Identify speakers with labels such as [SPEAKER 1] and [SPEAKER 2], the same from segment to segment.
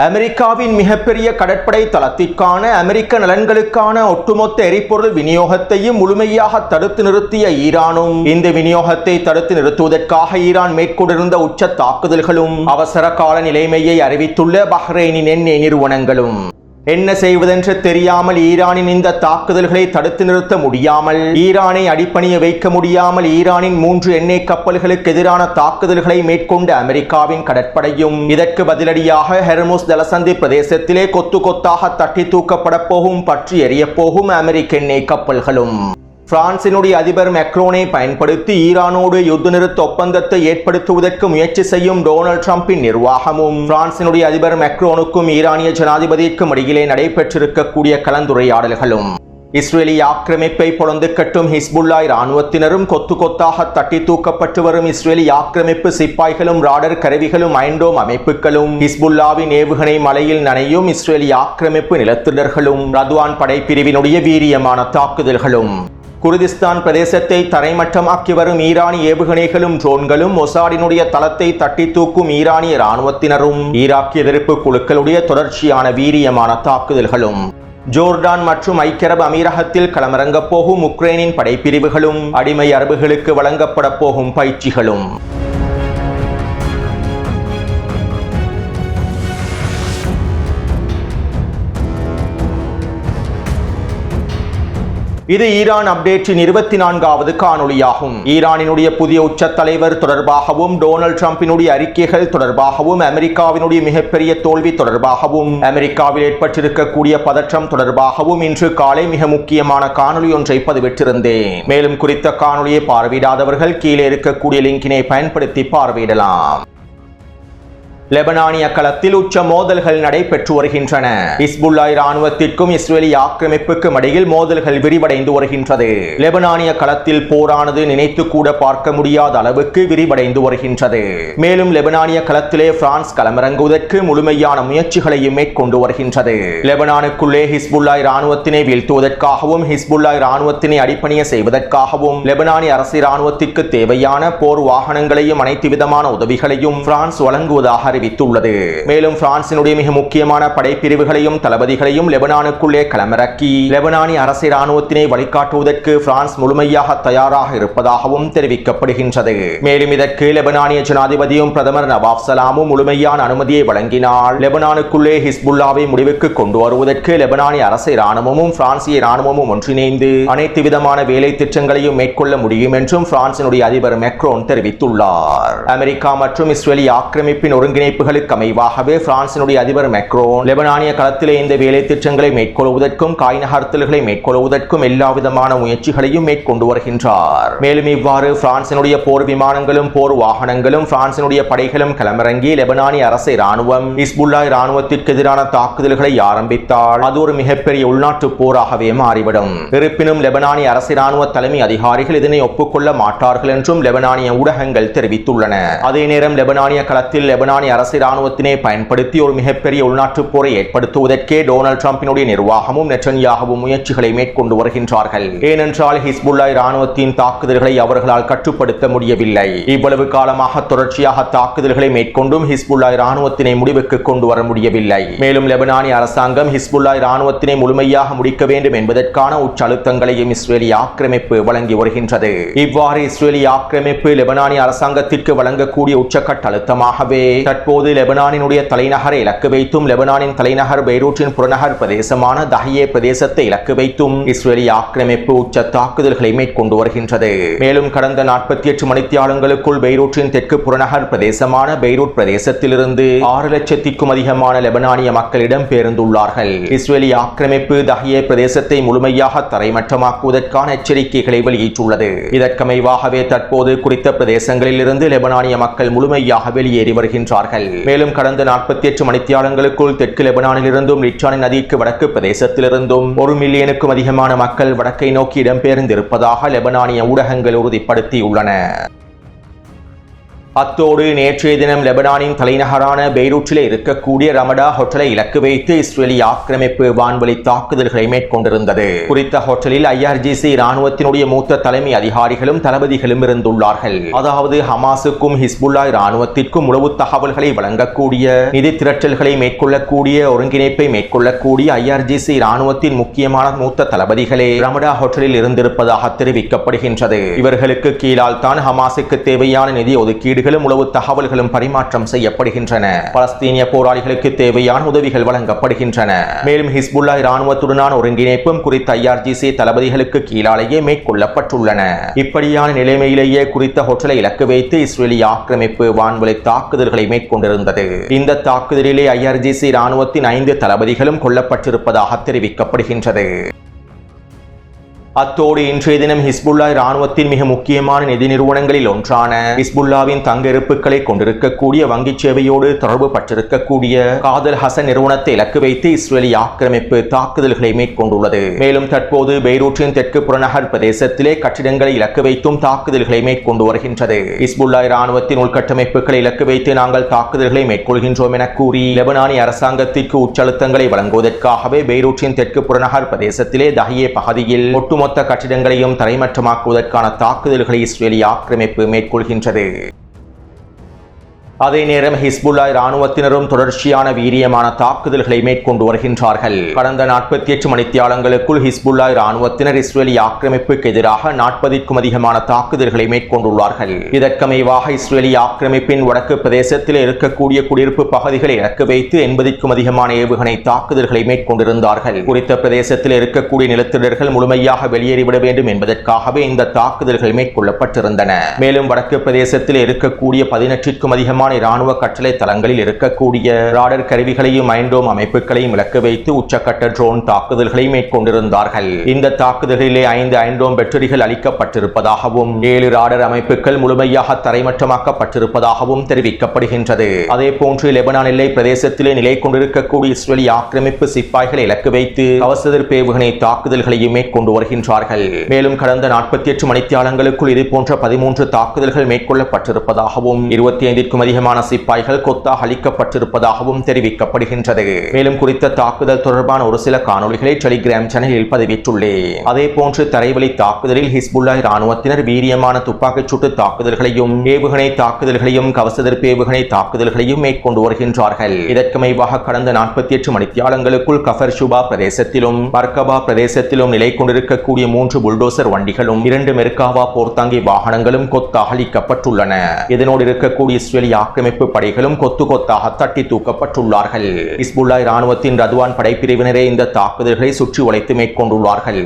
[SPEAKER 1] அமெரிக்காவின் மிகப்பெரிய கடற்படை தளத்திற்கான அமெரிக்க நலன்களுக்கான ஒட்டுமொத்த எரிபொருள் விநியோகத்தையும் முழுமையாக தடுத்து நிறுத்திய ஈரானும் இந்த விநியோகத்தை தடுத்து நிறுத்துவதற்காக ஈரான் மேற்கொண்டிருந்த உச்ச தாக்குதல்களும் அவசர கால நிலைமையை அறிவித்துள்ள பஹ்ரைனின் எண்ணெய் நிறுவனங்களும் என்ன செய்வதென்று தெரியாமல் ஈரானின் இந்த தாக்குதல்களை தடுத்து நிறுத்த முடியாமல், ஈரானை அடிப்பணிய வைக்க முடியாமல் ஈரானின் 3 எண்ணெய் கப்பல்களுக்கு எதிரான தாக்குதல்களை மேற்கொண்ட அமெரிக்காவின் கடற்படையும் இதற்கு பதிலடியாக ஹெர்முஸ் ஜலசந்தி பிரதேசத்திலே கொத்து கொத்தாக தட்டி தூக்கப்பட போகும் பற்றி எரிய போகும் அமெரிக்க எண்ணெய் கப்பல்களும் பிரான்சினுடைய அதிபர் மேக்ரோனை பயன்படுத்தி ஈரானோடு யுத்த நிறுத்த ஒப்பந்தத்தை ஏற்படுத்துவதற்கு முயற்சி செய்யும் டொனால்ட் ட்ரம்பின் நிர்வாகமும் பிரான்சினுடைய அதிபர் மேக்ரோனுக்கும் ஈரானிய ஜனாதிபதிக்கும் இடையிலே நடைபெற்றிருக்கக்கூடிய கலந்துரையாடல்களும் இஸ்ரேலிய ஆக்கிரமிப்பை பொழந்து கட்டும் ஹிஸ்புல்லா இராணுவத்தினரும் கொத்து கொத்தாக தட்டி தூக்கப்பட்டு வரும் இஸ்ரேலிய ஆக்கிரமிப்பு சிப்பாய்களும் ராடர் கருவிகளும் ஐண்டோம் அமைப்புகளும் ஹிஸ்புல்லாவின் ஏவுகணை மலையில் நனையும் இஸ்ரேலிய ஆக்கிரமிப்பு நிலத்திடர்களும் ரத்வான் படைப்பிரிவினுடைய வீரியமான தாக்குதல்களும் குர்திஸ்தான் பிரதேசத்தை தரைமட்டமாக்கி வரும் ஈரானிய ஏவுகணைகளும் ட்ரோன்களும் மொசாடினுடைய தளத்தை தட்டி தூக்கும் ஈரானிய இராணுவத்தினரும் ஈராக்கிய எதிர்ப்பு குழுக்களுடைய தொடர்ச்சியான வீரியமான தாக்குதல்களும் ஜோர்டான் மற்றும் ஐக்கிய அரபு அமீரகத்தில் களமிறங்கப் போகும் உக்ரைனின் படைப்பிரிவுகளும் அடிமை அரபுகளுக்கு வழங்கப்பட போகும் பயிற்சிகளும் இது ஈரான் அப்டேட்டின் 24வது காணொளியாகும். ஈரானினுடைய புதிய உச்ச தலைவர் தொடர்பாகவும், டொனால்ட் ட்ரம்பினுடைய அறிக்கைகள் தொடர்பாகவும், அமெரிக்காவினுடைய மிகப்பெரிய தோல்வி தொடர்பாகவும், அமெரிக்காவில் ஏற்பட்டிருக்கக்கூடிய பதற்றம் தொடர்பாகவும் இன்று காலை மிக முக்கியமான காணொளி ஒன்றை பதிவிட்டிருந்தேன். மேலும் குறித்த காணொளியை பார்வையிடாதவர்கள் கீழே இருக்கக்கூடிய லிங்கினை பயன்படுத்தி பார்வையிடலாம். லெபனானிய களத்தில் உச்ச மோதல்கள் நடைபெற்று வருகின்றன. ஹிஸ்புல்லா இராணுவத்திற்கும் இஸ்ரேலிய ஆக்கிரமிப்புக்கும் இடையில் மோதல்கள் விரிவடைந்து வருகின்றது. லெபனானிய களத்தில் போரானது நினைத்து கூட பார்க்க முடியாத அளவுக்கு விரிவடைந்து வருகின்றது. மேலும் லெபனானிய களத்திலே பிரான்ஸ் களமிறங்குவதற்கு முழுமையான முயற்சிகளையும் மேற்கொண்டு வருகின்றது. லெபனானுக்குள்ளே ஹிஸ்புல்லா இராணுவத்தினை வீழ்த்துவதற்காகவும், ஹிஸ்புல்லா இராணுவத்தினை அடிப்பணிய செய்வதற்காகவும் லெபனானிய அரசு இராணுவத்திற்கு தேவையான போர் வாகனங்களையும் அனைத்து விதமான உதவிகளையும் பிரான்ஸ் வழங்குவதாக அறிவித்துள்ளது. மேலும் பிரான்சினுடைய மிக முக்கியமான படைப்பிரிவுகளையும் தளபதிகளையும் லெபனானுக்குள்ளே களமிறக்கி லெபனானிய அரசு இராணுவத்தினை வழிகாட்டுவதற்கு பிரான்ஸ் முழுமையாக தயாராக இருப்பதாகவும் தெரிவிக்கப்படுகின்றது. மேலும் இதற்கு லெபனானிய ஜனாதிபதியும் பிரதமர் நவாப் சலாமும் முழுமையான அனுமதியை வழங்கினால் லெபனானுக்குள்ளே ஹிஸ்புல்லாவை முடிவுக்கு கொண்டு வருவதற்கு லெபனானிய அரசு இராணுவமும் பிரான்சிய இராணுவமும் ஒன்றிணைந்து அனைத்து விதமான வேலை திட்டங்களையும் மேற்கொள்ள முடியும் என்றும் பிரான்சினுடைய அதிபர் மேக்ரோன் தெரிவித்துள்ளார். அமெரிக்கா மற்றும் இஸ்ரேலிய ஆக்கிரமிப்பின் ஒருங்கிணைப்புகளுக்கு அமைவாகவே பிரான்சினுடைய அதிபர் மேக்ரோன் லெபனானிய களத்திலே இந்த வேலை திட்டங்களை மேற்கொள்வதற்கும், காய் நகர்த்தல்களை மேற்கொள்வதற்கும் எல்லா விதமான முயற்சிகளையும் மேற்கொண்டு வருகின்றார். மேலும் இவ்வாறு பிரான்சினுடைய போர் விமானங்களும் போர் வாகனங்களும் பிரான்சினுடைய படைகளும் களமிறங்கி லெபனானிய அரசு இராணுவம் ஹிஸ்புல்லா இராணுவத்திற்கு எதிரான தாக்குதல்களை ஆரம்பித்தால் அது ஒரு மிகப்பெரிய உள்நாட்டு போராகவே மாறிவிடும். இருப்பினும் லெபனானிய அரசு இராணுவ தலைமை அதிகாரிகள் இதனை ஒப்புக்கொள்ள மாட்டார்கள் என்றும் லெபனானிய ஊடகங்கள் தெரிவித்துள்ளன. அதே நேரம் லெபனானிய களத்தில் லெபனானிய அரசு இராணுவத்தினை பயன்படுத்தி ஒரு மிகப்பெரிய உள்நாட்டு போரை ஏற்படுத்துவதற்கே டொனால்ட் ட்ரம்பினுடைய நிர்வாகமும் நெட்டன்யாகவும் முயற்சிகளை மேற்கொண்டு வருகின்றார்கள். ஏனென்றால் ஹிஸ்புல்லா இராணுவத்தின் தாக்குதல்களை அவர்களால் கட்டுப்படுத்த முடியவில்லை. இவ்வளவு காலமாக தொடர்ச்சியாக தாக்குதல்களை மேற்கொண்டும் ஹிஸ்புல்லா இராணுவத்தினை முடிவுக்கு கொண்டு வர முடியவில்லை. மேலும் லெபனானிய அரசாங்கம் ஹிஸ்புல்லா இராணுவத்தினை முழுமையாக முடிக்க வேண்டும் என்பதற்கான உச்ச அழுத்தங்களையும் இஸ்ரேலிய ஆக்கிரமிப்பு வழங்கி வருகின்றது. இவ்வாறு இஸ்ரேலிய ஆக்கிரமிப்பு லெபனானிய அரசாங்கத்திற்கு வழங்கக்கூடிய உச்சக்கட்ட அழுத்தமாகவே தற்போது லெபனானினுடைய தலைநகரை இலக்கு வைத்தும், லெபனானின் தலைநகர் பெய்ரூட்டின் புறநகர் பிரதேசமான தஹியே பிரதேசத்தை இலக்கு வைத்தும் இஸ்ரேலிய ஆக்கிரமிப்பு உச்ச தாக்குதல்களை மேற்கொண்டு வருகின்றது. மேலும் கடந்த 48 மணித்தியாலங்களுக்குள் பெய்ரூட்டின் தெற்கு புறநகர் பிரதேசமான பெய்ரூட் பிரதேசத்திலிருந்து 6 லட்சத்திற்கும் அதிகமான லெபனானிய மக்கள் இடம்பெயர்ந்துள்ளார்கள். இஸ்ரேலிய ஆக்கிரமிப்பு தஹியே பிரதேசத்தை முழுமையாக தரைமட்டமாக்குவதற்கான எச்சரிக்கைகளை வெளியிட்டுள்ளது. இதற்கமைவாகவே தற்போது குறித்த பிரதேசங்களில் இருந்து லெபனானிய மக்கள் முழுமையாக வெளியேறி வருகின்றார்கள். மேலும் கடந்த 48 மணித்தியாலங்களுக்குள் தெற்கு லெபனானிலிருந்தும் லிச்சானி நதிக்கு வடக்கு பிரதேசத்திலிருந்தும் 1 மில்லியனுக்கும் அதிகமான மக்கள் வடக்கை நோக்கி இடம்பெயர்ந்திருப்பதாக லெபனானிய ஊடகங்கள் உறுதிப்படுத்தியுள்ளன. அத்தோடு நேற்றைய தினம் லெபனானின் தலைநகரான பெய்ரூட்டில் இருக்கக்கூடிய ரமடா ஹோட்டலை இலக்கு வைத்து இஸ்ரேலி ஆக்கிரமிப்பு வான்வழி தாக்குதல்களை மேற்கொண்டிருந்தது. குறித்த ஹோட்டலில் IRGC இராணுவத்தினுடைய மூத்த தலைமை அதிகாரிகளும் தளபதிகளும் இருந்துள்ளார்கள். அதாவது ஹமாஸுக்கும் ஹிஸ்புல்லா இராணுவத்திற்கும் உளவு தகவல்களை வழங்கக்கூடிய, நிதி திரட்டல்களை மேற்கொள்ளக்கூடிய, ஒருங்கிணைப்பை மேற்கொள்ளக்கூடிய IRGC இராணுவத்தின் முக்கியமான மூத்த தளபதிகளே ரமடா ஹோட்டலில் இருந்திருப்பதாக தெரிவிக்கப்படுகின்றது. இவர்களுக்கு கீழால் தான் ஹமாஸுக்கு தேவையான நிதி ஒதுக்கீடுகளும் உளவு தகவல்களும் பரிமாற்றம் செய்யப்படுகின்றன. பலஸ்தீனிய போராளிகளுக்கு தேவையான உதவிகள் வழங்கப்படுகின்றன. மேலும் ஹிஸ்புல்லா இராணுவத்துடனான ஒருங்கிணைப்பும் குறித்த IRGC தளபதிகளுக்கு கீழாலேயே மேற்கொள்ளப்பட்டுள்ளன. இப்படியான நிலைமையிலேயே குறித்த ஹோட்டலை இலக்கு வைத்து இஸ்ரேலி ஆக்கிரமிப்பு வான்வழி தாக்குதல்களை மேற்கொண்டிருந்தது. இந்த தாக்குதலிலே IRGC இராணுவத்தின் 5 தளபதிகளும் கொல்லப்பட்டிருப்பதாக தெரிவிக்கப்படுகின்றது. அத்தோடு இன்றைய தினம் ஹிஸ்புல்லா இராணுவத்தின் மிக முக்கியமான நிதி நிறுவனங்களில் ஒன்றான ஹிஸ்புல்லாவின் தங்க இருப்புகளை கொண்டிருக்கக்கூடிய வங்கி சேவையோடு தொடர்பு பட்டிருக்கக்கூடிய காதல் ஹசன் நிறுவனத்தை இலக்கு வைத்து இஸ்ரேலி ஆக்கிரமிப்பு தாக்குதல்களை மேற்கொண்டுள்ளது. மேலும் தற்போது பெய்ரூட்டின் தெற்கு புறநகர் பிரதேசத்திலே கட்டிடங்களை இலக்கு வைத்தும் தாக்குதல்களை மேற்கொண்டு வருகின்றது. ஹிஸ்புல்லா இராணுவத்தின் உள்கட்டமைப்புகளை இலக்கு வைத்து நாங்கள் தாக்குதல்களை மேற்கொள்கின்றோம் என கூறி லெபனானி அரசாங்கத்திற்கு உச்சழுத்தங்களை வழங்குவதற்காகவே பெய்ரூட்டின் தெற்கு புறநகர் பிரதேசத்திலே தஹியே பகுதியில் ஒட்டுமொத்த கட்டிடங்களையும் தரைமட்டமாக்குவதற்கான தாக்குதல்களை இஸ்ரேலி ஆக்கிரமிப்பு மேற்கொள்கின்றது. அதே நேரம் ஹிஸ்புல்லா இராணுவத்தினரும் தொடர்ச்சியான வீரியமான தாக்குதல்களை மேற்கொண்டு வருகின்றார்கள். கடந்த 48 மணித்தியாலங்களுக்குள் ஹிஸ்புல்லா இராணுவத்தினர் இஸ்ரேலி ஆக்கிரமிப்புக்கு எதிராக 40க்கும் அதிகமான தாக்குதல்களை மேற்கொண்டுள்ளார்கள். இதற்கமைவாக இஸ்ரேலி ஆக்கிரமிப்பின் வடக்கு பிரதேசத்தில் இருக்கக்கூடிய குடியிருப்பு பகுதிகளை இலக்கு வைத்து 80க்கும் அதிகமான ஏவுகணை தாக்குதல்களை மேற்கொண்டிருந்தார்கள். குறித்த பிரதேசத்தில் இருக்கக்கூடிய நிலத்திடர்கள் முழுமையாக வெளியேறிவிட வேண்டும் என்பதற்காகவே இந்த தாக்குதல்கள் மேற்கொள்ளப்பட்டிருந்தன. மேலும் வடக்கு பிரதேசத்தில் இருக்கக்கூடிய 18க்கும் அதிகமான இராணுவ கட்டளை தளங்களில் இருக்கக்கூடிய ராடர் கருவிகளையும் ஐண்டோம் அமைப்புகளையும் இலக்கு வைத்து உச்சக்கட்ட ட்ரோன் தாக்குதல்களை மேற்கொண்டிருந்தார்கள். இந்த தாக்குதலிலே 5 ஐண்டோம் பேட்டரிகள் அளிக்கப்பட்டிருப்பதாகவும் 7 ராடர் அமைப்புகள் முழுமையாக தரைமட்டமாக்கப்பட்டிருப்பதாகவும் தெரிவிக்கப்படுகின்றது. அதே போன்று லெபனான் எல்லை பிரதேசத்திலே நிலை கொண்டிருக்கக்கூடிய இஸ்ரேலி ஆக்கிரமிப்பு சிப்பாய்களை இலக்கு வைத்து அவசர ஏவுகணை தாக்குதல்களையும் மேற்கொண்டு வருகின்றார்கள். மேலும் கடந்த 48 மணித்தியாலங்களுக்குள் இது போன்ற 13 தாக்குதல்கள் மேற்கொள்ளப்பட்டிருப்பதாகவும் 25க்கும் அதிகமான சிப்பாய்கள் கொத்தாக அளிக்கப்பட்டிருப்பதாகவும் தெரிவிக்கப்படுகின்றது. மேலும் குறித்த தாக்குதல் தொடர்பான ஒரு சில காணொளிகளை டெலிகிராம் சேனலில் பதிவிட்டுள்ளேன். அதே போன்று தரைவழி தாக்குதலில் ஹிஸ்புல்லா இராணுவத்தினர் வீரியமான துப்பாக்கிச் சூட்டு தாக்குதல்களையும் ஏவுகணை தாக்குதல்களையும் கவசதெடுப்பு ஏவுகணை தாக்குதல்களையும் மேற்கொண்டு வருகின்றார்கள். இதற்கமைவாக கடந்த 48 மணித்தியாலங்களுக்குள் கஃபர் ஷுபா பிரதேசத்திலும் பர்கபா பிரதேசத்திலும் நிலை கொண்டிருக்கக்கூடிய 3 புல்டோசர் வண்டிகளும் 2 மெர்காவா போர்த்தாங்கி வாகனங்களும் கொத்தாக அளிக்கப்பட்டுள்ளன. இதனோடு இருக்கக்கூடிய இஸ்ரேலி ஆக்கிரமிப்பு படைகளும் கொத்து கொத்தாக தட்டி தூக்கப்பட்டுள்ளார்கள். ஹிஸ்புல்லா இராணுவத்தின் ரதுவான் படைப்பிரிவினரே இந்த தாக்குதல்களை சுற்றி வளைத்து மேற்கொண்டுள்ளார்கள்.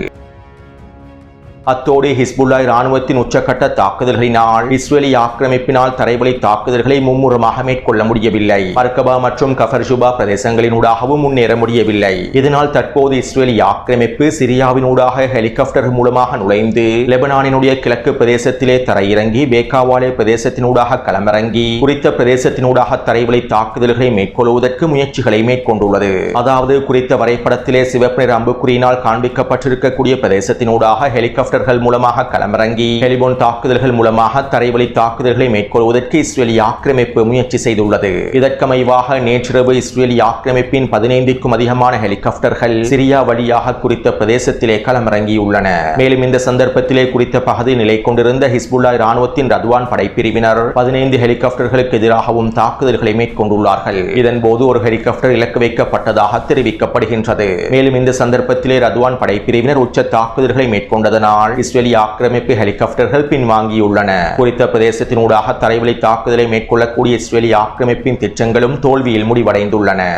[SPEAKER 1] அத்தோடு ஹிஸ்புல்லா இராணுவத்தின் உச்சக்கட்ட தாக்குதல்களினால் இஸ்ரேலி ஆக்கிரமிப்பினால் தரைவழி தாக்குதல்களை மும்முரமாக மேற்கொள்ள முடியவில்லை. பர்கபா மற்றும் கஃபர் ஷுபா பிரதேசங்களினூடாகவும் முன்னேற முடியவில்லை. இதனால் தற்போது இஸ்ரேலி ஆக்கிரமிப்பு சிரியாவினூடாக ஹெலிகாப்டர் மூலமாக நுழைந்து லெபனானினுடைய கிழக்கு பிரதேசத்திலே தரையிறங்கி பேக்காவாலே பிரதேசத்தினூடாக களமிறங்கி குறித்த பிரதேசத்தினூடாக தரைவழி தாக்குதல்களை மேற்கொள்வதற்கு முயற்சிகளை மேற்கொண்டுள்ளது. அதாவது குறித்த வரைபடத்திலே சிவப்பு நிற அம்புக்குறியினால் காண்பிக்கப்பட்டிருக்கக்கூடிய பிரதேசத்தினூடாக ஹெலிகாப்டர் மூலமாக களமிறங்கி ஹெலிபோன் தாக்குதல்கள் மூலமாக தரைவழி தாக்குதல்களை மேற்கொள்வதற்கு இஸ்ரேலி ஆக்கிரமிப்பு முயற்சி செய்துள்ளது. இதற்கமைவாக நேற்றிரவு இஸ்ரேலி ஆக்கிரமிப்பின் 15க்கும் அதிகமான ஹெலிகாப்டர்கள் சிரியா வழியாக குறித்த பிரதேசத்திலே களமிறங்கியுள்ளன. மேலும் இந்த சந்தர்ப்பத்திலே குறித்த பகுதியில் நிலை கொண்டிருந்த ஹிஸ்புல்லா இராணுவத்தின் ரதுவான் படைப்பிரிவினர் 15 ஹெலிகாப்டர்களுக்கு எதிராகவும் தாக்குதல்களை மேற்கொண்டுள்ளார்கள். இதன்போது ஒரு ஹெலிகாப்டர் இலக்கு வைக்கப்பட்டதாக தெரிவிக்கப்படுகின்றது. மேலும் இந்த சந்தர்ப்பத்திலே ரதுவான் படைப்பிரிவினர் உச்ச தாக்குதல்களை மேற்கொண்டதனால் இஸ்ரேலி ஆக்கிரமிப்பு ஹெலிகாப்டர்கள் பின்வாங்கியுள்ளன. குறித்த பிரதேசத்தினூடாக தரைவழி தாக்குதலை மேற்கொள்ளக்கூடிய இஸ்ரேலி ஆக்கிரமிப்பின் திட்டங்களும் தோல்வியில் முடிவடைந்துள்ளன.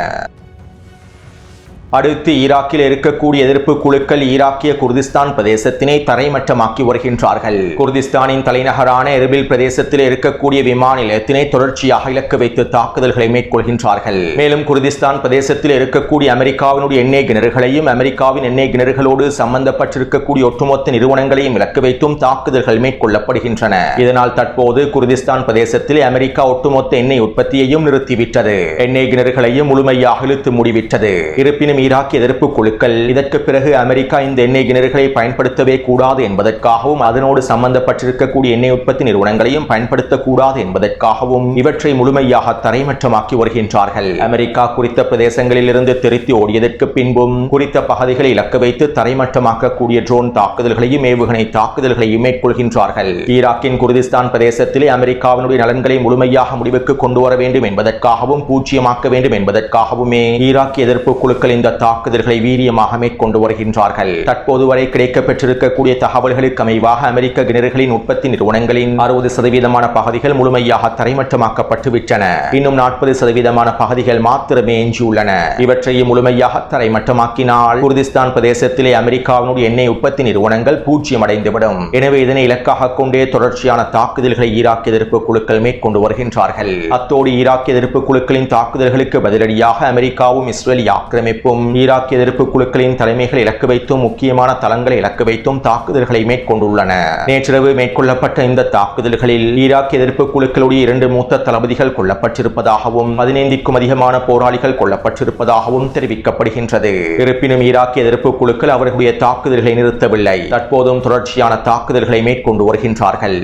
[SPEAKER 1] அடுத்து ஈராக்கில் இருக்கக்கூடிய எதிர்ப்பு குழுக்கள் ஈராக்கிய குர்திஸ்தான் பிரதேசத்தினை தரைமட்டமாக்கி வருகின்றார்கள். குர்திஸ்தானின் தலைநகரான எர்பில் பிரதேசத்தில் இருக்கக்கூடிய விமான நிலையத்தினை தொடர்ச்சியாக இலக்கு வைத்து தாக்குதல்களை மேற்கொள்கின்றார்கள். மேலும் குர்திஸ்தான் பிரதேசத்தில் இருக்கக்கூடிய அமெரிக்காவினுடைய எண்ணெய் கிணறுகளையும் அமெரிக்காவின் எண்ணெய் கிணறுகளோடு சம்பந்தப்பட்டிருக்கக்கூடிய ஒட்டுமொத்த நிறுவனங்களையும் இலக்கு வைத்தும் தாக்குதல்கள் மேற்கொள்ளப்படுகின்றன. இதனால் தற்போது குர்திஸ்தான் பிரதேசத்தில் அமெரிக்கா ஒட்டுமொத்த எண்ணெய் உற்பத்தியையும் நிறுத்திவிட்டது. எண்ணெய் கிணறுகளையும் முழுமையாக இழுத்து மூடிவிட்டது. இருப்பினும் ஈராக் எதிர்ப்பு குழுக்கள் இதற்கு பிறகு அமெரிக்கா இந்த எண்ணெய் கிணறுகளை பயன்படுத்தவே கூடாது என்பதற்காகவும் அதனோடு சம்பந்தப்பட்டிருக்கக்கூடிய எண்ணெய் உற்பத்தி நிறுவனங்களையும் பயன்படுத்தக்கூடாது என்பதற்காகவும் இவற்றை முழுமையாக தரைமட்டமாக்கி வருகின்றார்கள். அமெரிக்கா குறித்த பிரதேசங்களில் இருந்து தெரித்து ஓடியதற்கு பின்பும் குறித்த பகுதிகளை இலக்கு வைத்து தரைமட்டமாக்கக்கூடிய ட்ரோன் தாக்குதல்களையும் ஏவுகணை தாக்குதல்களையும் மேற்கொள்கின்றார்கள். ஈராக்கின் குர்திஸ்தான் பிரதேசத்திலே அமெரிக்காவினுடைய நலன்களை முழுமையாக முடிவுக்கு கொண்டு வர வேண்டும் என்பதற்காகவும் பூஜ்ஜியமாக்க வேண்டும் என்பதற்காகவுமே ஈராக் எதிர்ப்பு குழுக்கள் இந்த தாக்குதல்களை வீரியமாக மேற்கொண்டு வருகின்றார்கள். தற்போது வரை கிடைக்கப்பெற்றிருக்கக்கூடிய தகவல்களுக்கு அமைவாக அமெரிக்க கிணறுகளின் உற்பத்தி நிறுவனங்களின் 60% பகுதிகள் முழுமையாக தரைமட்டமாக்கப்பட்டு விட்டன. இன்னும் 40% பகுதிகள் மாத்திரமே எஞ்சியுள்ளன. இவற்றையும் முழுமையாக தரைமட்டமாக்கினால் குர்திஸ்தான் பிரதேசத்திலே அமெரிக்காவினுடைய எண்ணெய் உற்பத்தி நிறுவனங்கள் பூஜ்ஜியம் அடைந்துவிடும். எனவே இதனை இலக்காக கொண்டே தொடர்ச்சியான தாக்குதல்களை ஈராக் எதிர்ப்பு குழுக்கள் மேற்கொண்டு வருகின்றார்கள். அத்தோடு ஈராக் எதிர்ப்பு குழுக்களின் தாக்குதல்களுக்கு பதிலடியாக அமெரிக்காவும் இஸ்ரேல் ஆக்கிரமிப்பும் ஈராக் எதிர்ப்பு குழுக்களின் தலைமைகள் இலக்கு வைத்தும் முக்கியமான தளங்களை இலக்கு வைத்தும் தாக்குதல்களை மேற்கொண்டுள்ளன. நேற்றிரவு மேற்கொள்ளப்பட்ட இந்த தாக்குதல்களில் ஈராக் எதிர்ப்பு குழுக்களுடைய 2 மூத்த தளபதிகள் கொல்லப்பட்டிருப்பதாகவும் 15க்கும் அதிகமான போராளிகள் கொல்லப்பட்டிருப்பதாகவும் தெரிவிக்கப்படுகின்றது. இருப்பினும் ஈராக் எதிர்ப்பு குழுக்கள் அவர்களுடைய தாக்குதல்களை நிறுத்தவில்லை. தற்போதும் தொடர்ச்சியான தாக்குதல்களை மேற்கொண்டு வருகின்றார்கள்.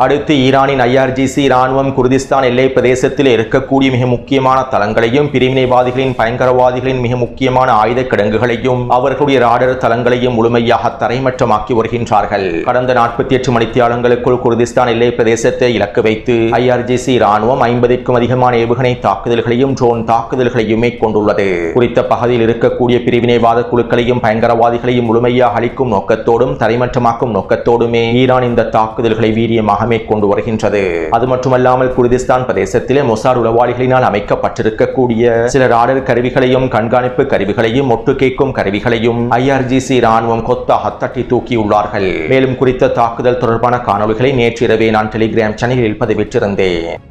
[SPEAKER 1] அடுத்து ஈரானின் IRGC இராணுவம் குர்திஸ்தான் எல்லை பிரதேசத்தில் இருக்கக்கூடிய மிக முக்கியமான தளங்களையும் பிரிவினைவாதிகளின் பயங்கரவாதிகளின் மிக முக்கியமான ஆயுத கிடங்குகளையும் அவர்களுடைய ராடர் தளங்களையும் முழுமையாக தரைமட்டமாக்கி வருகின்றார்கள். கடந்த 48 மணித்தியாலங்களுக்குள் குர்திஸ்தான் எல்லை பிரதேசத்தை இலக்கு வைத்து IRGC இராணுவம் 50க்கும் அதிகமான ஏவுகணை தாக்குதல்களையும் ட்ரோன் தாக்குதல்களையும் மேற்கொண்டுள்ளது. குறித்த பகுதியில் இருக்கக்கூடிய பிரிவினைவாத குழுக்களையும் பயங்கரவாதிகளையும் முழுமையாக அளிக்கும் நோக்கத்தோடும் தரைமட்டமாக்கும் நோக்கத்தோடுமே ஈரான் இந்த தாக்குதல்களை வீரியமாக மேற்கொண்டு வருகின்றது. அது மட்டுமல்லாமல் குர்திஸ்தான் பிரதேசத்திலே மொசாட் உளவாளிகளினால் அமைக்கப்பட்டிருக்கக்கூடிய சில ராடர் கருவிகளையும் கண்காணிப்பு கருவிகளையும் ஒட்டு கேட்கும் கருவிகளையும் IRGC இராணுவம் கொத்தாக தட்டி தூக்கியுள்ளார்கள். மேலும் குறித்த தாக்குதல் தொடர்பான காணொளிகளை நேற்றிரவே நான் டெலிகிராம் சேனலில் பதிவிட்டிருந்தேன்.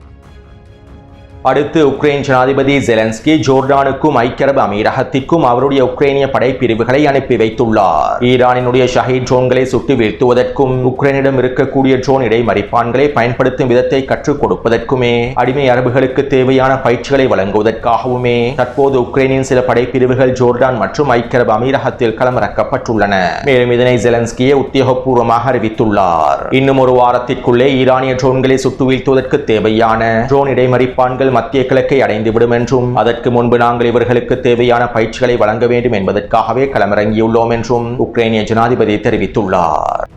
[SPEAKER 1] அடுத்து உக்ரைன் ஜனாதிபதி ஜெலன்ஸ்கி ஜோர்டானுக்கும் ஐக்கிய அரபு அமீரகத்திற்கும் அவருடைய உக்ரைனிய படைப்பிரிவுகளை அனுப்பி வைத்துள்ளார். ஈரானினுடைய ஷஹீத் ட்ரோன்களை சுட்டு வீழ்த்துவதற்கும் உக்ரைனிடம் இருக்கக்கூடிய ட்ரோன் இடைமறிப்பான்களை பயன்படுத்தும் விதத்தை கற்றுக் கொடுப்பதற்குமே அடிமை அரபுகளுக்கு தேவையான பயிற்சிகளை வழங்குவதற்காகவுமே தற்போது உக்ரைனின் சில படைப்பிரிவுகள் ஜோர்டான் மற்றும் ஐக்கிய அரபு அமீரகத்தில் களமிறக்கப்பட்டுள்ளன. மேலும் இதனை ஜெலன்ஸ்கியே உத்தியோகபூர்வமாக அறிவித்துள்ளார். இன்னும் ஒரு வாரத்திற்குள்ளே ஈரானிய ட்ரோன்களை சுட்டு வீழ்த்துவதற்கு தேவையான ட்ரோன் இடைமறிப்பான்கள் மத்திய கிழக்கை அடைந்துவிடும் என்றும் அதற்கு முன்பு நாங்கள் இவர்களுக்கு தேவையான பயிற்சிகளை வழங்க வேண்டும் என்பதற்காகவே களமிறங்கியுள்ளோம் என்றும் உக்ரைனிய ஜனாதிபதி தெரிவித்துள்ளார்.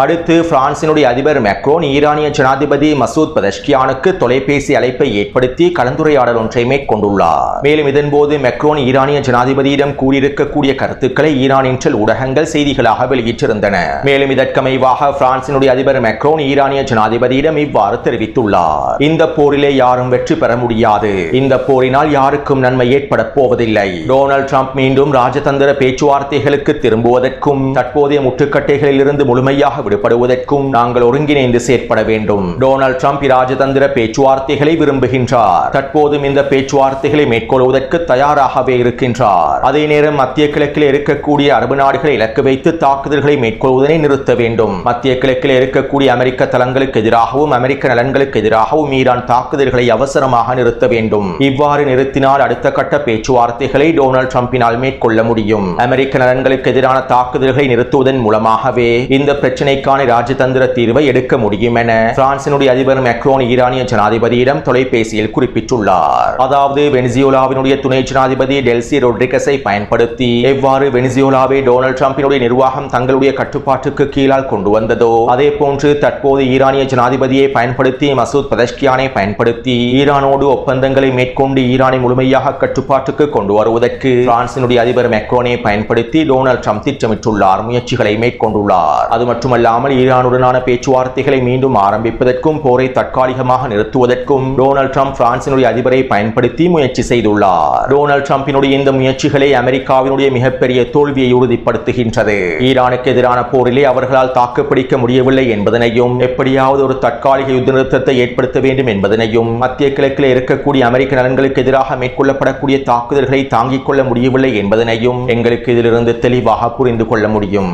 [SPEAKER 1] அடுத்து பிரான்சினுடைய அதிபர் மேக்ரோன் ஈரானிய ஜனாதிபதி மசூத் பெஸஷ்கியானுக்கு தொலைபேசி அழைப்பை ஏற்படுத்தி கலந்துரையாடல் ஒன்றை மேற்கொண்டுள்ளார். மேலும் இதன்போது மேக்ரோன் ஈரானிய ஜனாதிபதியிடம் கூறியிருக்கக்கூடிய கருத்துக்களை ஈரான் இன்டெல் ஊடகங்கள் செய்திகளாக வெளியிட்டிருந்தன. மேலும் இதற்கமைவாக பிரான்சினுடைய அதிபர் மேக்ரோன் ஈரானிய ஜனாதிபதியிடம் இவ்வாறு தெரிவித்துள்ளார். இந்த போரிலே யாரும் வெற்றி பெற முடியாது. இந்த போரினால் யாருக்கும் நன்மை ஏற்பட போவதில்லை. டொனால்ட் ட்ரம்ப் மீண்டும் ராஜதந்திர பேச்சுவார்த்தைகளுக்கு திரும்புவதற்கும் தற்போதைய முட்டுக்கட்டைகளில் இருந்து முழுமையாக விடுபடுவதற்கும் நாங்கள் ஒருங்கிணைந்து செயற்பட வேண்டும். டொனால்ட் ட்ரம்ப் ராஜதந்திர பேச்சுவார்த்தைகளை விரும்புகின்றார். தற்போதும் இந்த பேச்சுவார்த்தைகளை மேற்கொள்வதற்கு தயாராகவே இருக்கின்றார். அதே நேரம் மத்திய கிழக்கில் இருக்கக்கூடிய அரபு நாடுகளை இலக்கு வைத்து தாக்குதல்களை மேற்கொள்வதனை நிறுத்த வேண்டும். மத்திய கிழக்கில் இருக்கக்கூடிய அமெரிக்க தளங்களுக்கு எதிராகவும் அமெரிக்க நலன்களுக்கு எதிராகவும் ஈரான் தாக்குதல்களை அவசரமாக நிறுத்த வேண்டும். இவ்வாறு நிறுத்தினால் அடுத்த கட்ட பேச்சுவார்த்தைகளை டொனால்ட் ட்ரம்பினால் மேற்கொள்ள முடியும். அமெரிக்க நலன்களுக்கு எதிரான தாக்குதல்களை நிறுத்துவதன் மூலமாகவே இந்த பிரச்சனை ராஜதந்திர தீர்வை எடுக்க முடியும் என பிரான்சினுடைய அதிபர் மேக்ரோன் ஈரானிய ஜனாதிபதியிடம் தொலைபேசியில் குறிப்பிட்டுள்ளார். அதாவது வெனிசுவேலாவினுடைய துணை ஜனாதிபதி டெல்சி ரொட்ரிகஸை பயன்படுத்தி எவ்வாறு வெனிசுவேலாவை டொனால்ட் ட்ரம்பினுடைய நிர்வாகம் தங்களுடைய கட்டுப்பாட்டுக்கு கீழால் கொண்டு வந்ததோ அதே போன்று தற்போது ஈரானிய ஜனாதிபதியை பயன்படுத்தி மசூத் பெஸஷ்கியானை பயன்படுத்தி ஈரானோடு ஒப்பந்தங்களை மேற்கொண்டு ஈரானை முழுமையாக கட்டுப்பாட்டுக்கு கொண்டு வருவதற்கு பிரான்சினுடைய அதிபர் மேக்ரோனை பயன்படுத்தி டொனால்ட் ட்ரம்ப் திட்டமிட்டுள்ளார், முயற்சிகளை மேற்கொண்டுள்ளார். அது மட்டுமல்ல ஈரானுடனான பேச்சுவார்த்தைகளை மீண்டும் ஆரம்பிப்பதற்கும் போரை தற்காலிகமாக நிறுத்துவதற்கும் டொனால்ட் ட்ரம்ப் பிரான்சினுடைய அதிபரை பயன்படுத்தி முயற்சி செய்துள்ளார். டொனால்ட் ட்ரம்பினுடைய இந்த முயற்சிகளை அமெரிக்காவினுடைய மிகப்பெரிய தோல்வியை உறுதிப்படுத்துகின்றது. ஈரானுக்கு எதிரான போரிலே அவர்களால் தாக்குப்பிடிக்க முடியவில்லை என்பதனையும் எப்படியாவது ஒரு தற்காலிக யுத்த நிறுத்தத்தை ஏற்படுத்த வேண்டும் என்பதனையும் மத்திய கிழக்கில் இருக்கக்கூடிய அமெரிக்க நலன்களுக்கு எதிராக மேற்கொள்ளப்படக்கூடிய தாக்குதல்களை தாங்கிக் கொள்ள முடியவில்லை என்பதனையும் எங்களுக்கு இதிலிருந்து தெளிவாக புரிந்து கொள்ள முடியும்.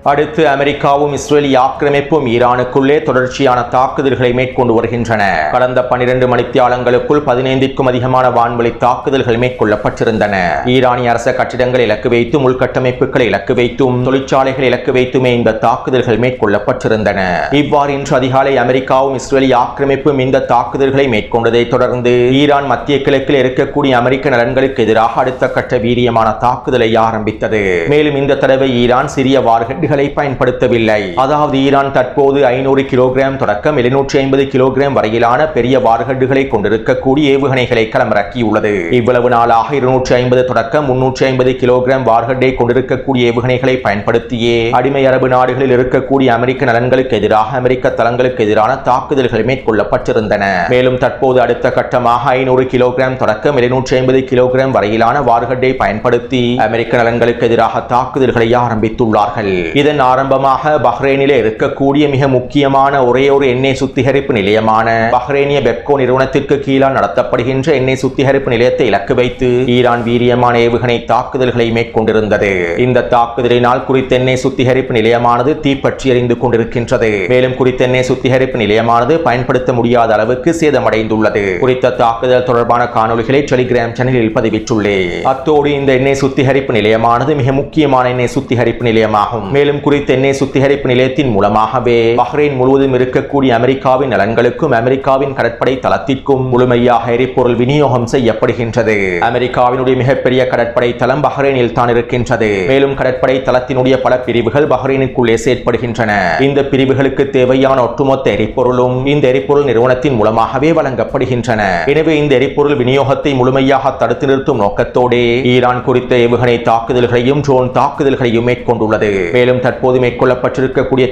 [SPEAKER 1] அடுத்து அமெரிக்காவும் இஸ்ரேலிய ஆக்கிரமிப்பும் ஈரானுக்குள்ளே தொடர்ச்சியான தாக்குதல்களை மேற்கொண்டு வருகின்றன. கடந்த 12 மணித்தியாலங்களுக்குள் 15க்கும் அதிகமான வான்வழி தாக்குதல்கள் மேற்கொள்ளப்பட்டிருந்தன. ஈரானிய அரச கட்டிடங்களை இலக்கு வைத்தும் உள்கட்டமைப்புகளை இலக்கு வைத்தும் தொழிற்சாலைகளை இலக்கு வைத்துமே இந்த தாக்குதல்கள் மேற்கொள்ளப்பட்டிருந்தன. இவ்வாறு இன்று அதிகாலை அமெரிக்காவும் இஸ்ரேலிய ஆக்கிரமிப்பும் இந்த தாக்குதல்களை மேற்கொண்டதை தொடர்ந்து ஈரான் மத்திய கிழக்கில் இருக்கக்கூடிய அமெரிக்க நலன்களுக்கு எதிராக அடுத்த கட்ட வீரியமான தாக்குதலை ஆரம்பித்தது. மேலும் இந்த தடவை ஈரான் சிறிய வார்ஹெட்களை பயன்படுத்தவில்லை. அதாவது ஈரான் தற்போது 500 கிலோகிராம் தொடக்கம் 750 கிலோகிராம் வரையிலான பெரிய வார்ஹெட்களை கொண்டிருக்கக்கூடிய ஏவுகணைகளை களமிறக்கியுள்ளது. இவ்வளவு நாளாக 250 தொடக்கம் 350 கிலோகிராம் வார்ஹெட்டை கொண்டிருக்கக்கூடிய ஏவுகணைகளை பயன்படுத்தியே அடிமை அரபு நாடுகளில் இருக்கக்கூடிய அமெரிக்க நலன்களுக்கு எதிராக அமெரிக்க தளங்களுக்கு எதிரான தாக்குதல்கள் மேற்கொள்ளப்பட்டிருந்தன. மேலும் தற்போது அடுத்த கட்டமாக 500 கிலோகிராம் தொடக்கம் 750 கிலோகிராம் வரையிலான வார்ஹெட்டை பயன்படுத்தி அமெரிக்க நலன்களுக்கு எதிராக தாக்குதல்களை ஆரம்பித்துள்ளார்கள். இதன் ஆரம்பமாக பஹ்ரைனிலே இருக்கக்கூடிய மிக முக்கியமான ஒரே ஒரு எண்ணெய் சுத்திகரிப்பு நிலையமான பஹ்ரைனிய பெப்கோ நிறுவனத்திற்கு கீழால் நடத்தப்படுகின்ற எண்ணெய் சுத்திகரிப்பு நிலையத்தை இலக்கு வைத்து ஈரான் வீரியமான ஏவுகணை தாக்குதல்களை மேற்கொண்டிருந்தது. இந்த தாக்குதலினால் குறித்த எண்ணெய் சுத்திகரிப்பு நிலையமானது தீப்பற்றி எரிந்து கொண்டிருக்கின்றது. மேலும் குறித்த எண்ணெய் சுத்திகரிப்பு நிலையமானது பயன்படுத்த முடியாத அளவுக்கு சேதமடைந்துள்ளது. குறித்த தாக்குதல் தொடர்பான காணொலிகளை டெலிகிராம் சேனலில் பதிவிட்டுள்ளேன். அத்தோடு இந்த எண்ணெய் சுத்திகரிப்பு நிலையமானது மிக முக்கியமான எண்ணெய் சுத்திகரிப்பு நிலையமாகும். மேலும் குறித்த எண்ணெய் சுத்திகரிப்பு நிலையத்தின் மூலமாகவே பஹ்ரைன் முழுவதும் இருக்கக்கூடிய அமெரிக்காவின் நலன்களுக்கும் அமெரிக்காவின் கடற்படை தளத்திற்கும் முழுமையாக எரிபொருள் விநியோகம் செய்யப்படுகின்றது. அமெரிக்காவினுடைய மிகப்பெரிய கடற்படை தளம் பஹ்ரைனில் தான் இருக்கின்றது. மேலும் கடற்படை தளத்தினுடைய பல பிரிவுகள் பஹ்ரைனுக்குள்ளே செயற்படுகின்றன. இந்த பிரிவுகளுக்கு தேவையான ஒட்டுமொத்த எரிபொருளும் இந்த எரிபொருள் நிறுவனத்தின் மூலமாகவே வழங்கப்படுகின்றன. எனவே இந்த எரிபொருள் விநியோகத்தை முழுமையாக தடுத்து நிறுத்தும் நோக்கத்தோடு ஈரான் குறித்த ஏவுகணை தாக்குதல்களையும் ட்ரோன் தாக்குதல்களையும் மேற்கொண்டுள்ளது. மேலும் தற்போது மேற்கொள்ளப்பட்டிருக்கக்கூடிய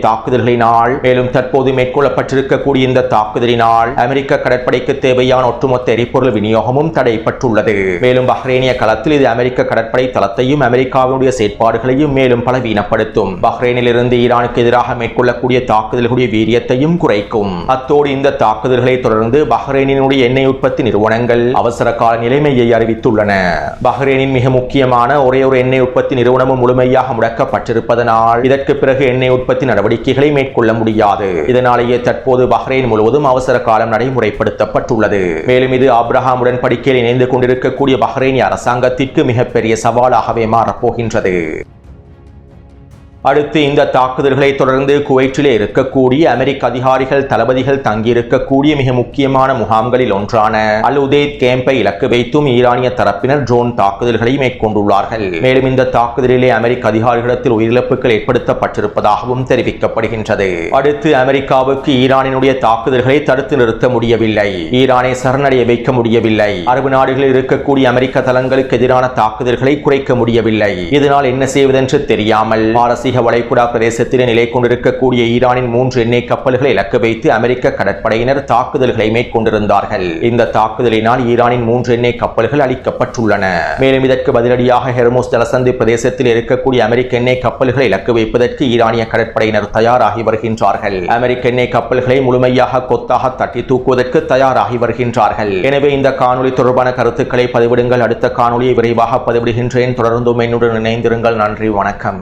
[SPEAKER 1] இந்த தாக்குதலினால் அமெரிக்க கடற்படைக்கு தேவையான ஒட்டுமொத்த எரிபொருள் விநியோகமும் தடைப்பட்டுள்ளது. மேலும் பஹ்ரைனிய களத்தில் இது அமெரிக்க கடற்படை தளத்தையும் அமெரிக்காவினுடைய செயற்பாடுகளையும் மேலும் பலவீனப்படுத்தும். பஹ்ரைனில் இருந்து ஈரானுக்கு எதிராக மேற்கொள்ளக்கூடிய தாக்குதல்களுடைய வீரியத்தையும் குறைக்கும். அத்தோடு இந்த தாக்குதல்களை தொடர்ந்து பஹ்ரைனினுடைய எண்ணெய் உற்பத்தி நிறுவனங்கள் அவசர கால நிலைமையை அறிவித்துள்ளன. பஹ்ரைனின் மிக முக்கியமான ஒரே ஒரு எண்ணெய் உற்பத்தி நிறுவனமும் முழுமையாக முடக்கப்பட்டிருப்பதனால் இதற்கு பிறகு எண்ணெய் உற்பத்தி நடவடிக்கைகளை மேற்கொள்ள முடியாது. இதனாலேயே தற்போது பஹ்ரைன் முழுவதும் அவசர காலம் நடைமுறைப்படுத்தப்பட்டுள்ளது. மேலும் இது ஆப்ரஹாம் உடன்படிக்கையில் இணைந்து கொண்டிருக்கக்கூடிய பஹ்ரைனிய அரசாங்கத்திற்கு மிகப்பெரிய சவாலாகவே மாறப்போகின்றது. அடுத்து இந்த தாக்குதல்களை தொடர்ந்து குவைட்டிலே இருக்கக்கூடிய அமெரிக்க அதிகாரிகள் தளபதிகள் தங்கியிருக்கக்கூடிய மிக முக்கியமான முகாம்களில் ஒன்றான அல் உதைத் கேம்பை இலக்கு வைத்தும் ஈரானிய தரப்பினர் ட்ரோன் தாக்குதல்களை மேற்கொண்டுள்ளார்கள். மேலும் இந்த தாக்குதலிலே அமெரிக்க அதிகாரிகளிடத்தில் உயிரிழப்புகள் ஏற்படுத்தப்பட்டிருப்பதாகவும் தெரிவிக்கப்படுகின்றது. அடுத்து அமெரிக்காவுக்கு ஈரானினுடைய தாக்குதல்களை தடுத்து நிறுத்த முடியவில்லை. ஈரானை சரணடைய வைக்க முடியவில்லை. அரபு நாடுகளில் இருக்கக்கூடிய அமெரிக்க தளங்களுக்கு எதிரான தாக்குதல்களை குறைக்க முடியவில்லை. இதனால் என்ன செய்வதென்று தெரியாமல் பாரசீக வளைகுடா பிரதேசத்திலே நிலை கொண்டிருக்கக்கூடிய ஈரானின் 3 எண்ணெய் கப்பல்களை இலக்கு வைத்து அமெரிக்க கடற்படையினர் தாக்குதல்களை மேற்கொண்டிருந்தார்கள். இந்த தாக்குதலினால் ஈரானின் 3 எண்ணெய் கப்பல்கள் அழிக்கப்பட்டுள்ளன. மேலும் இதற்கு பதிலடியாக ஹெர்முஸ் ஜலசந்தி பிரதேசத்தில் இருக்கக்கூடிய அமெரிக்க எண்ணெய் கப்பல்களை இலக்கு வைப்பதற்கு ஈரானிய கடற்படையினர் தயாராகி வருகின்றார்கள். அமெரிக்க எண்ணெய் கப்பல்களை முழுமையாக கொத்தாக தட்டி தூக்குவதற்கு தயாராகி வருகின்றார்கள். எனவே இந்த காணொலி தொடர்பான கருத்துக்களை பதிவிடுங்கள். அடுத்த காணொலியை விரைவாக பதிவிடுகின்றேன். தொடர்ந்தும் என்னுடன் இணைந்திருங்கள். நன்றி, வணக்கம்.